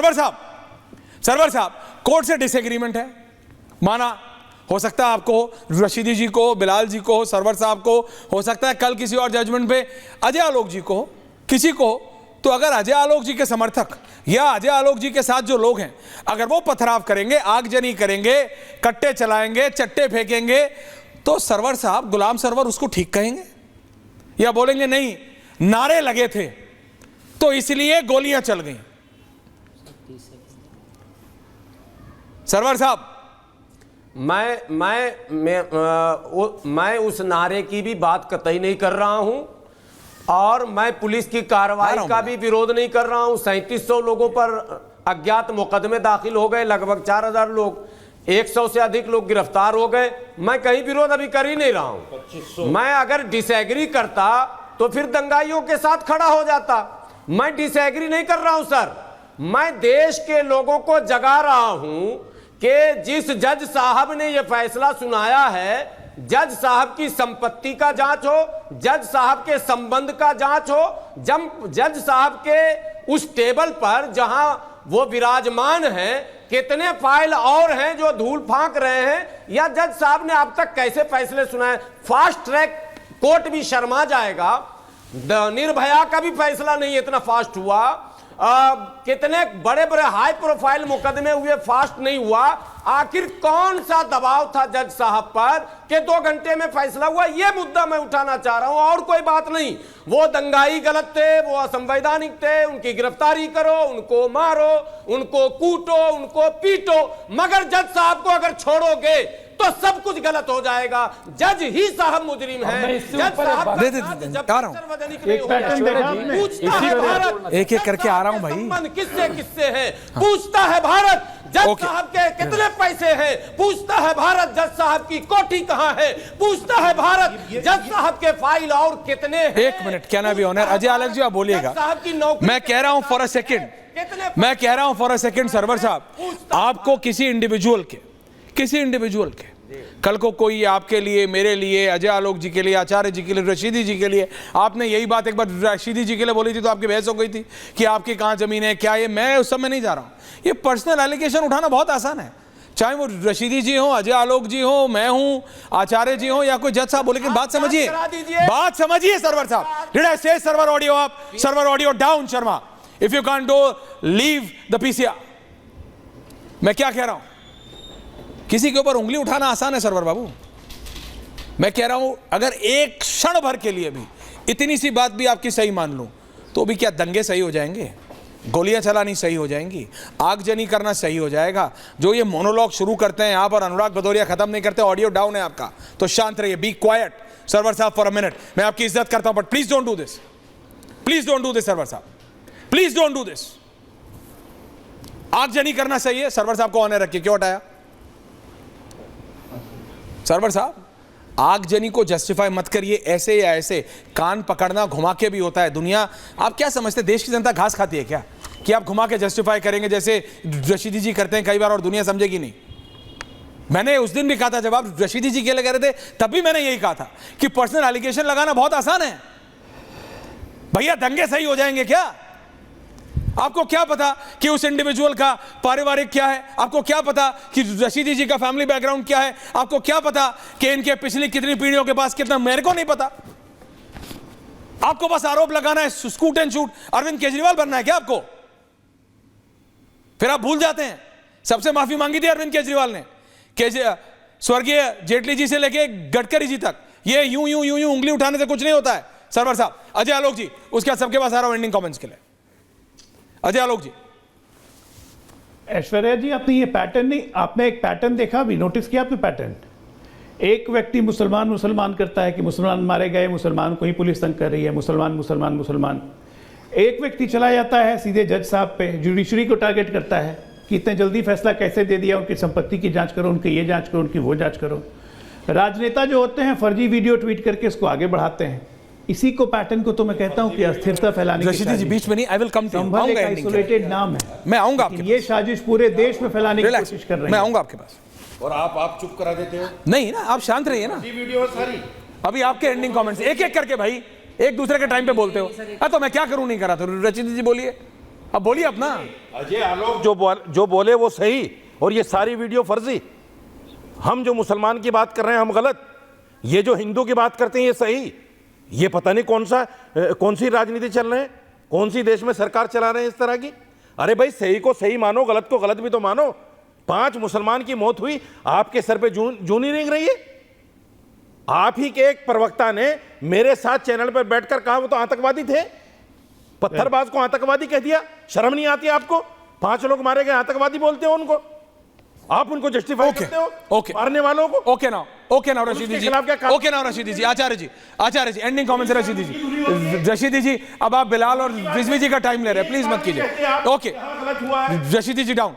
Server साहब, court से disagreement है, माना, हो सकता है आपको, रशीदी जी को, बिलाल जी को, सरवर साहब को, हो सकता है कल किसी और जजमेंट पे अजय आलोक जी को, किसी को। तो अगर अजय आलोक जी के समर्थक या अजय आलोक जी के साथ जो लोग हैं, अगर वो पथराव करेंगे, आगजनी करेंगे, कट्टे चलाएंगे, चट्टे फेंकेंगे, तो सरवर साहब, गुलाम सरवर उसको ठीक कहेंगे या बोलेंगे नहीं, नारे लगे थे तो इसलिए गोलियां चल गई? सरवर साहब, मैं उस नारे की भी बात कतई नहीं कर रहा हूं और मैं पुलिस की कार्रवाई का भी विरोध नहीं कर रहा हूं। 3700 लोगों पर अज्ञात मुकदमे दाखिल हो गए, लगभग 4000 लोग, 100 से अधिक लोग गिरफ्तार हो गए। मैं कहीं विरोध अभी कर ही नहीं रहा हूं। मैं अगर डिसएग्री करता तो फिर दंगाइयों के साथ खड़ा हो जाता। मैं डिसएग्री नहीं कर रहा हूं सर, मैं देश के लोगों को जगा रहा हूं कि जिस जज साहब ने यह फैसला सुनाया है, जज साहब की संपत्ति का जांच हो, जज साहब के संबंध का जांच हो, जज साहब के उस टेबल पर जहां वो विराजमान हैं कितने फाइल और हैं जो धूल फांक रहे हैं, या जज साहब ने अब तक कैसे फैसले सुनाए। फास्ट ट्रैक कोर्ट भी शर्मा जाएगा। निर्भया का भी फैसला नहीं इतना फास्ट हुआ। कितने बड़े बड़े हाई प्रोफाइल मुकदमे हुए, फास्ट नहीं हुआ। आखिर कौन सा दबाव था जज साहब पर कि 2 घंटे में फैसला हुआ? यह मुद्दा मैं उठाना चाह रहा हूं और कोई बात नहीं। वो दंगाई गलत थे, वो असंवैधानिक थे, उनकी गिरफ्तारी करो, उनको मारो, उनको कूटो, उनको पीटो, मगर जज साहब को अगर छोड़ोगे तो सब कुछ गलत हो जाएगा। जज ही साहब मुजरिम है। जज साहब एक एक करके आ रहा हूं भाई। किससे किससे है पूछता है भारत। जज साहब के कितने पैसे हैं पूछता है भारत। जज साहब की कोठी कहां है पूछता है भारत। जज साहब के फाइल और कितने हैं? 1 मिनट, क्या ना भी ऑनर अजय आलोक जी, आप बोलिएगा। मैं कह रहा हूं फॉर अ सेकंड, सरवर साहब, आपको किसी इंडिविजुअल के कल को कोई आपके लिए, मेरे लिए, अजय आलोक जी के लिए, आचार्य जी के लिए, रशीदी जी के लिए, आपने यही बात एक बार रशीदी जी के लिए बोली थी तो आपकी बहस हो गई थी कि आपकी कहां जमीन है, क्या ये, मैं उस समय नहीं जा रहा हूं। ये पर्सनल एलिगेशन उठाना बहुत आसान है, चाहे वो रशीदी जी हो, अजय आलोक जी हो, मैं हूं, आचार्य जी हो या कोई जज साहब हो। लेकिन बात समझिए सरवर साहब। डिड आई से server audio up, server audio down, Sharma, if you can't do leave the PCR. मैं क्या कह रहा हूं, किसी के ऊपर उंगली उठाना आसान है सरवर बाबू। मैं कह रहा हूं अगर एक क्षण भर के लिए भी इतनी सी बात भी आपकी सही मान लूं तो भी क्या दंगे सही हो जाएंगे? गोलियां चलानी सही हो जाएंगी, आगजनी करना सही हो जाएगा। जो ये मोनोलॉग शुरू करते हैं यहाँ पर, अनुराग भदौरिया खत्म नहीं करते। ऑडियो डाउन है आपका तो शांत रहिए, बी क्वाइट सरवर साहब फॉर अ मिनट। मैं आपकी इज्जत करता हूं but please don't do this, please don't do this Sarwar साहब, प्लीज डोंट डू दिस। आगजनी करना सही है, सरवर साहब को ऑनर रखिए। क्यों हटाया सरवर साहब? आगजनी को जस्टिफाई मत करिए ऐसे या ऐसे, कान पकड़ना घुमा के भी होता है। दुनिया, आप क्या समझते, देश की जनता घास खाती है क्या कि आप घुमा के जस्टिफाई करेंगे जैसे रशीदी जी करते हैं कई बार और दुनिया समझेगी नहीं? मैंने उस दिन भी कहा था जब आप रशीदी जी के लिए कह रहे थे, तब भी मैंने यही कहा था कि पर्सनल एलिगेशन लगाना बहुत आसान है भैया, दंगे सही हो जाएंगे क्या? आपको क्या पता कि उस इंडिविजुअल का पारिवारिक क्या है? आपको क्या पता कि रशीदी जी का फैमिली बैकग्राउंड क्या है? आपको क्या पता कि इनके पिछली कितनी पीढ़ियों के पास कितना? मेरे को नहीं पता। आपको बस आरोप लगाना है, scoot and shoot, Arvind Kejriwal बनना है क्या आपको? फिर आप भूल जाते हैं सबसे माफी मांगी थी अरविंद केजरीवाल ने, स्वर्गीय जेटली जी से लेके गडकरी जी तक। ये यूं यूं यूं यूं उंगली उठाने से कुछ नहीं होता है सरवर साहब। अजय आलोक जी, उसके बाद सबके पास आ रहा हूं एंडिंग कमेंट्स के लिए। अजय आलोक जी। ऐश्वर्या जी, आपने ये पैटर्न नहीं, आपने एक पैटर्न देखा, अभी नोटिस किया आपने पैटर्न? एक व्यक्ति मुसलमान करता है कि मुसलमान मारे गए, मुसलमान को ही पुलिस तंग कर रही है, मुसलमान। एक व्यक्ति चला जाता है सीधे जज साहब पे, जुडिशरी को टारगेट करता है कि इतने जल्दी फैसला कैसे दे दिया, उनकी संपत्ति की जांच करो, उनकी ये जांच करो, उनकी वो जांच करो। राजनेता जो होते हैं फर्जी वीडियो ट्वीट करके इसको आगे बढ़ाते हैं। इसी को पैटर्न को तो मैं कहता हूं कि अस्थिरता फैलाने की जी बीच में नहीं, I will come to you. एक आइसोलेटेड नाम है, मैं आऊंगा आपके, ये साजिश पूरे देश में फैलाने की कोशिश कर रहे हैं। मैं आऊंगा आपके पास। और आप चुप करा देते हो? नहीं ना, आप शांत रहिए ना। वीडियो सारी अभी आपके एंडिंग कमेंट्स एक एक करके भाई, एक दूसरे के टाइम पे बोलते हो। तो मैं क्या करूं, नहीं करा तो रचित जी बोलिए। अब बोलिए अपना। अजय आलोक जो बोले वो सही, और ये सारी वीडियो फर्जी। हम जो मुसलमान की बात कर रहे हैं हम गलत, ये जो हिंदू की बात करते हैं ये सही। ये पता नहीं कौन सी राजनीति चल रहे हैं, कौन सी देश में सरकार चला रहे हैं इस तरह की। अरे भाई, सही को सही मानो, गलत को गलत भी तो मानो। 5 मुसलमान की मौत हुई, आपके सर पे जूं नहीं रेंग रही है। आप ही के एक प्रवक्ता ने मेरे साथ चैनल पर बैठकर कहा वो तो आतंकवादी थे, पत्थरबाज को आतंकवादी कह दिया। शर्म नहीं आती आपको? 5 लोग मारे गए, आतंकवादी बोलते हो उनको? आप उनको जस्टिफाई करते हो मारने वालों को? ओके नाउ रशीदी जी, ओके नाउ रशीदी जी, आचार्य जी एंडिंग कमेंट्स रशीदी जी। रशीदी जी, अब आप बिलाल और रिजवी जी का टाइम ले रहे हैं, प्लीज मत कीजिए। ओके रशीदी जी डाउन।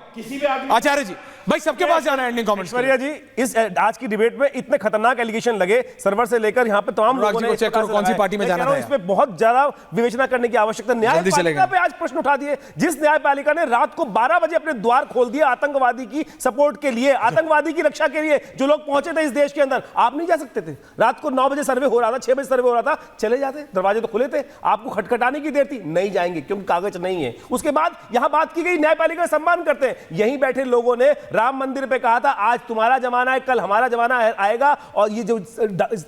आचार्य जी, भाई सबके पास जाना है एंडिंग कमेंट्स। ऐश्वर्या जी, इस आज की डिबेट में इतने खतरनाक एलिगेशन लगे सर्वर से लेकर यहाँ पे तमाम लोगों ने चेक करो कौन सी पार्टी में जाना है। इसमें बहुत ज्यादा विवेचना करने की आवश्यकता। न्यायपालिका पे आज प्रश्न उठा दिए, जिस न्यायपालिका ने रात को 12 बजे अपने द्वार खोल दिए आतंकवादी की सपोर्ट के लिए, आतंकवादी की रक्षा के लिए, जो लोग पहुंचे थे इस देश के अंदर। आप नहीं जा सकते थे? रात को 9 बजे सर्वे हो रहा था, 6 बजे सर्वे हो रहा था, चले जाते, दरवाजे तो खुले थे। आपको खटखटाने की देर थी, नहीं जाएंगे क्योंकि कागज नहीं है। उसके बाद यहां बात की गई न्यायपालिका का सम्मान करते हैं। यहीं बैठे लोगों ने राम मंदिर पे कहा था आज तुम्हारा जमाना है, कल हमारा जमाना आएगा, और ये जो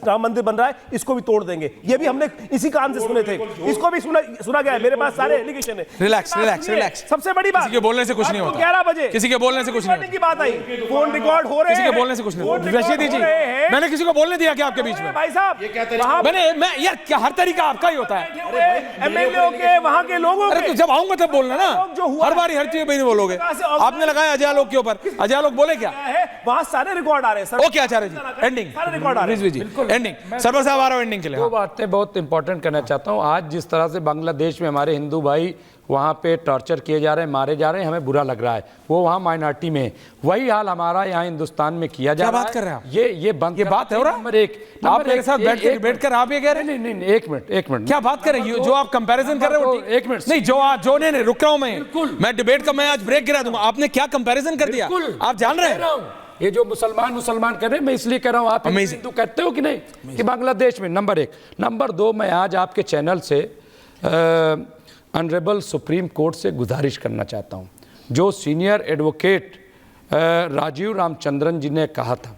राम मंदिर बन रहा है इसको भी तोड़ देंगे। ये भी हमने इसी कान से सुने थे, इसको भी सुना गया है। मेरे पास सारे एलिगेशन है। रिलैक्स। सबसे बड़ी बात, किसी के बोलने से कुछ नहीं होता। 11 बजे किसी के बोलने से कुछ नहीं होता। की बात आई, फोन रिकॉर्ड हो रहे हैं, किसी के बोलने से कुछ नहीं होता। रशीदी जी, मैंने किसी को बोलने दिया क्या आपके बीच में? भाई साहब, मैं यार क्या, हर तरीका आपका ही होता है। एमएलए के, वहां के लोगों अरे के, तो जब आऊंगा तब बोलना ना, हर बारी हर चीज नहीं बोलोगे। आपने लगाया अजय आलोक के ऊपर, अजय आलोक बोले क्या? वहां सारे रिकॉर्ड आ रहे हैं। ओके आचार्य जी, एंडिंग सारे रिकॉर्ड आ रहे हैं। रिजवी जी एंडिंग। सर्वर साहब आ रहा हूं एंडिंग के लिए। दो बातें बहुत इंपॉर्टेंट करना चाहता हूं। आज जिस तरह से बांग्लादेश में हमारे हिंदू भाई वहाँ पे टॉर्चर किए जा रहे हैं, मारे जा रहे हैं, हमें बुरा लग रहा है। वो वहाँ माइनॉरिटी में है। वही हाल हमारा यहाँ हिंदुस्तान में किया जा रहा है। क्या बात कर रहे हैं आप? ये बात है हो रहा? नंबर एक, आप मेरे साथ बैठ कर आप ये कह रहे हैं? नहीं, एक मिनट। क्या बात कर रहे हैं? जो आप कंपैरिजन कर रहे हो, एक मिनट नहीं, जो नहीं रुक रहा हूं मैं डिबेट का, मैं आज ब्रेक गिरा दूंगा। आपने क्या कंपैरिजन कर दिया? आप जान रहे हैं ये जो मुसलमान कर रहे हैं, मैं इसलिए कह रहा हूं, आप हिंदू कहते हो कि नहीं कि बांग्लादेश में? नंबर 1। नंबर 2, मैं आज आपके चैनल से ऑनरेबल सुप्रीम कोर्ट से गुजारिश करना चाहता हूं। जो सीनियर एडवोकेट राजीव रामचंद्रन जी ने कहा था,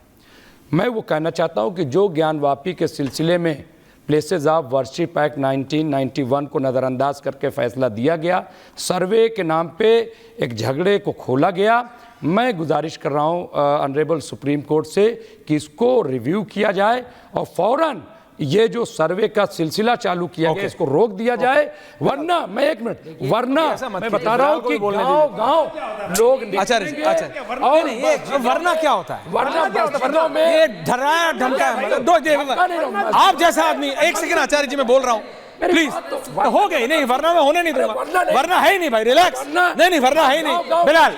मैं वो कहना चाहता हूं कि जो ज्ञानवापी के सिलसिले में प्लेसेस ऑफ वर्शिप एक्ट 1991 को नज़रअंदाज करके फैसला दिया गया, सर्वे के नाम पे एक झगड़े को खोला गया, मैं गुजारिश कर रहा हूं ऑनरेबल सुप्रीम कोर्ट से कि इसको रिव्यू किया जाए और फौरन ये जो सर्वे का सिलसिला चालू किया गया इसको रोक दिया जाए। वरना मैं एक मिनट, वरना मैं बता रहा हूं कि गांव लोग वरना क्या होता है? वरना में ये डराया धमकाया। आप जैसा आदमी, एक सेकंड आचार्य जी मैं बोल रहा हूँ प्लीज, हो गई नहीं, वरना मैं होने नहीं दूंगा। वरना है ही नहीं भाई, रिलैक्स। नहीं वरना है ही नहीं। बिलाल